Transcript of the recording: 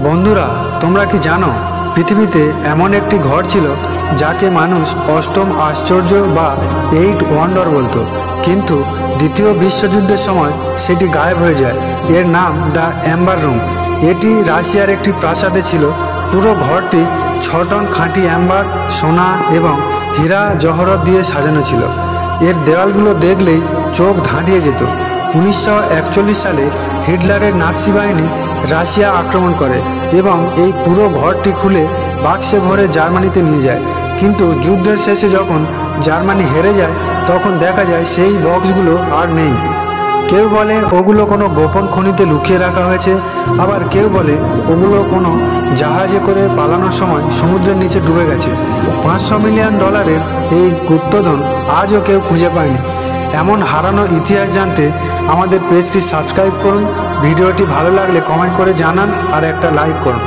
বন্ধুরা, তোমরা কি জানো পৃথিবীতে এমন একটি ঘর ছিল যাকে মানুষ অষ্টম আশ্চর্য বা 8 ওয়ান্ডার বলতো, কিন্তু দ্বিতীয় বিশ্বযুদ্ধের সময় সেটি গায়েব হয়ে যায়। এর নাম দ্য অ্যাম্বার রুম। এটি রাশিয়ার একটি প্রাসাদে ছিল। পুরো ঘরটি 6 টন খাঁটি অ্যাম্বার, সোনা এবং হীরা জহরত দিয়ে সাজানো ছিল। এর দেওয়ালগুলো দেখলেই চোখ ধাঁধিয়ে যেত। 1941 সালে হিটলারের নাৎসি বাহিনী রাশিয়া আক্রমণ করে এবং এই পুরো ঘরটি খুলে বাক্সে ভরে জার্মানিতে নিয়ে যায়। কিন্তু যুদ্ধের শেষে যখন জার্মানি হেরে যায় তখন দেখা যায় সেই বক্সগুলো আর নেই। কেউ বলে ওগুলো কোনো গোপন খনিতে লুকিয়ে রাখা হয়েছে, আবার কেউ বলে ওগুলো কোনো জাহাজে করে পালানোর সময় সমুদ্রের নিচে ডুবে গেছে। $500 মিলিয়ন এই গুপ্তধন আজও কেউ খুঁজে পায়নি। এমন হারানো ইতিহাস জানতে আমাদের পেজটি সাবস্ক্রাইব করুন। ভিডিওটি ভালো লাগলে কমেন্ট করে জানান আর একটা লাইক করুন।